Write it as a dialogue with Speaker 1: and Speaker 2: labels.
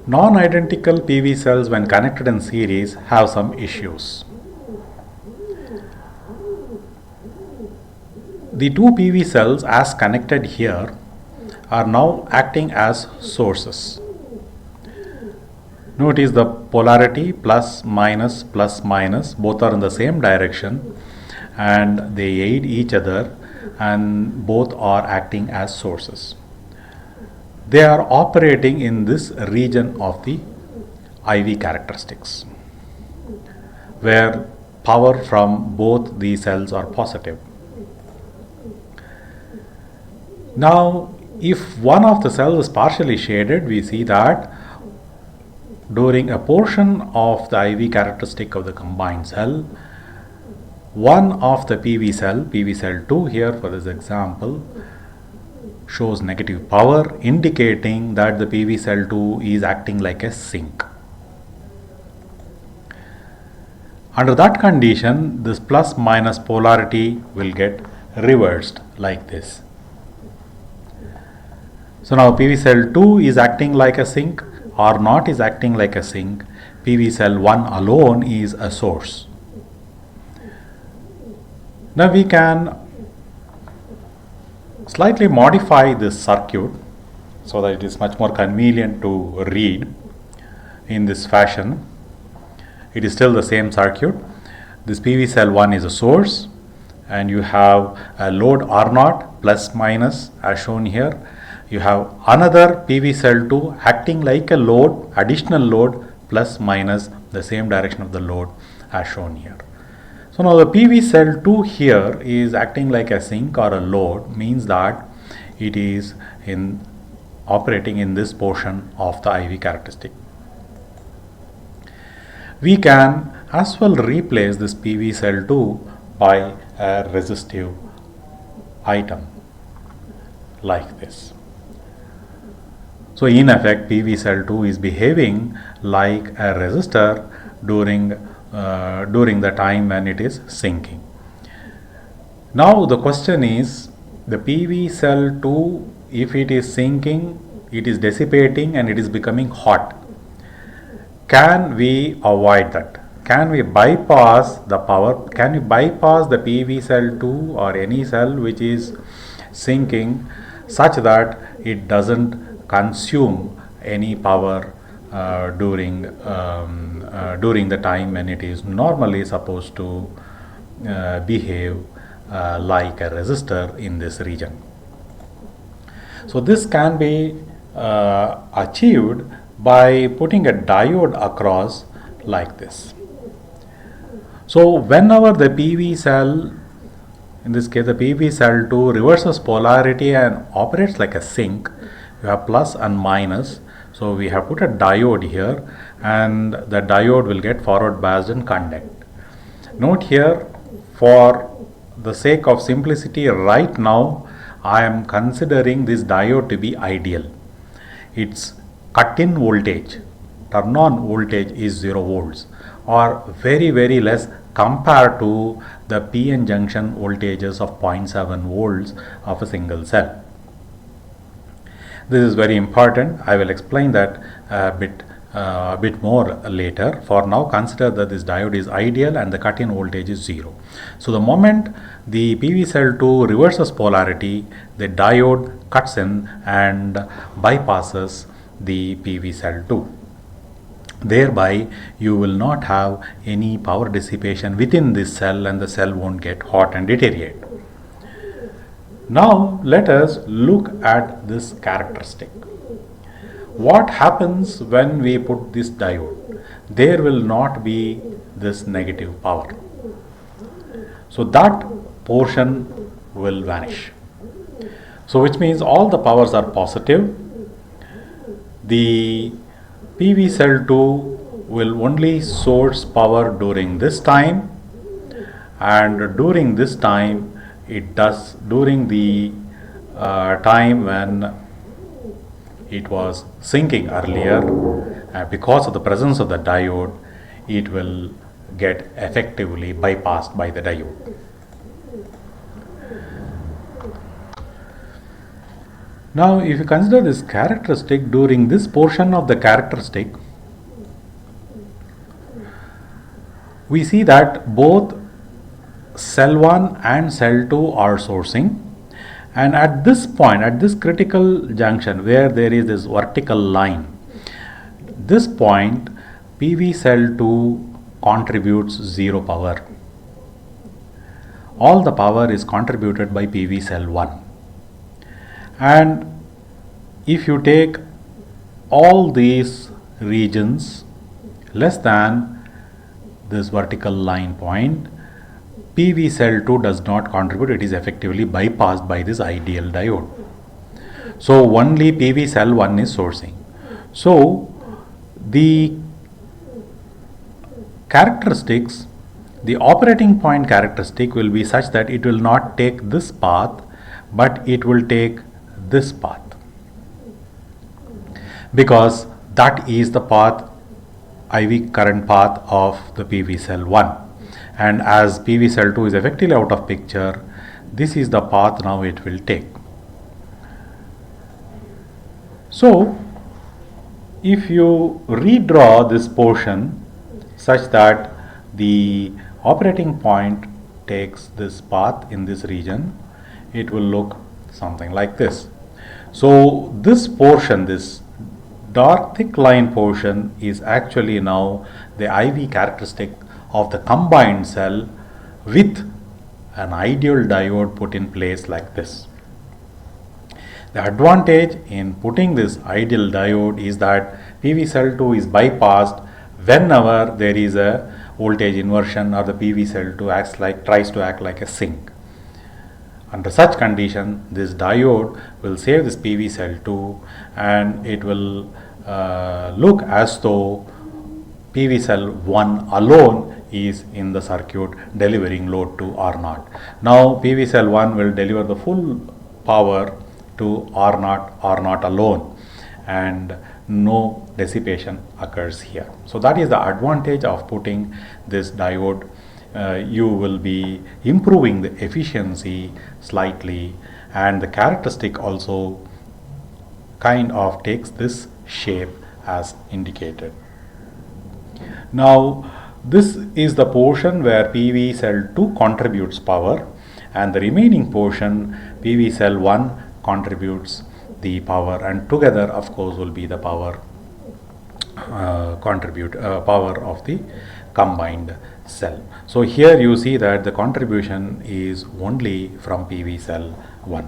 Speaker 1: Non-identical PV cells when connected in series have some issues. The two PV cells as connected here are now acting as sources. Notice the polarity plus minus both are in the same direction and they aid each other and both are acting as sources. They are operating in this region of the IV characteristics where power from both the cells are positive. Now if one of the cells is partially shaded, we see that during a portion of the IV characteristic of the combined cell, one of the PV cell 2 here for this example, shows negative power, indicating that the PV cell 2 is acting like a sink. Under that condition, this plus minus polarity will get reversed like this. So now PV cell 2 is acting like a sink, or not is acting like a sink. PV cell 1 alone is a source. Now we can slightly modify this circuit so that it is much more convenient to read in this fashion. It is still the same circuit. This PV cell 1 is a source and you have a load R0 plus minus as shown here. You have another PV cell 2 acting like a load, additional load plus minus the same direction of the load as shown here. So now the PV cell 2 here is acting like a sink or a load, means that it is operating in this portion of the IV characteristic. We can as well replace this PV cell 2 by a resistive item like this. So in effect, PV cell 2 is behaving like a resistor during the time when it is sinking. Now the question is, the PV cell 2, if it is sinking, it is dissipating and it is becoming hot. Can we avoid that? Can we bypass the power? Can we bypass the PV cell 2 or any cell which is sinking such that it doesn't consume any power during the time when it is normally supposed to behave like a resistor in this region? So this can be achieved by putting a diode across like this. So whenever the PV cell, in this case the PV cell 2, reverses polarity and operates like a sink, you have plus and minus. So we have put a diode here and the diode will get forward biased and conduct. Note here, for the sake of simplicity right now, I am considering this diode to be ideal. Its cut-in voltage, turn-on voltage is 0 volts or very less compared to the PN junction voltages of 0.7 volts of a single cell. This is very important. I will explain that a bit more later. For now, consider that this diode is ideal and the cut-in voltage is 0. So the moment the PV cell 2 reverses polarity, the diode cuts in and bypasses the PV cell 2. Thereby, you will not have any power dissipation within this cell and the cell won't get hot and deteriorate. Now let us look at this characteristic. What happens when we put this diode? There will not be this negative power. So that portion will vanish. So which means all the powers are positive. The PV cell 2 will only source power during this time, and during this time it does, during the time when it was sinking earlier, because of the presence of the diode, it will get effectively bypassed by the diode. Now if you consider this characteristic, during this portion of the characteristic, we see that both cell 1 and cell 2 are sourcing, and at this point, at this critical junction where there is this vertical line, this point PV cell 2 contributes 0 power. All the power is contributed by PV cell 1. And if you take all these regions less than this vertical line point, PV cell 2 does not contribute, it is effectively bypassed by this ideal diode. So only PV cell 1 is sourcing. So the characteristics, the operating point characteristic will be such that it will not take this path, but it will take this path, because that is the path, IV current path of the PV cell 1. And as PV cell 2 is effectively out of picture, this is the path now it will take. So if you redraw this portion such that the operating point takes this path in this region, it will look something like this. So this portion, this dark thick line portion, is actually now the IV characteristic of the combined cell with an ideal diode put in place like this. The advantage in putting this ideal diode is that PV cell 2 is bypassed whenever there is a voltage inversion, or the PV cell 2 tries to act like a sink. Under such condition, this diode will save this PV cell 2, and it will look as though PV cell 1 alone is in the circuit delivering load to R0. Now PV cell 1 will deliver the full power to R0 alone, and no dissipation occurs here. So that is the advantage of putting this diode. You will be improving the efficiency slightly, and the characteristic also kind of takes this shape as indicated. Now this is the portion where PV cell 2 contributes power, and the remaining portion PV cell 1 contributes the power, and together of course will be the power power of the combined cell. So here you see that the contribution is only from PV cell 1.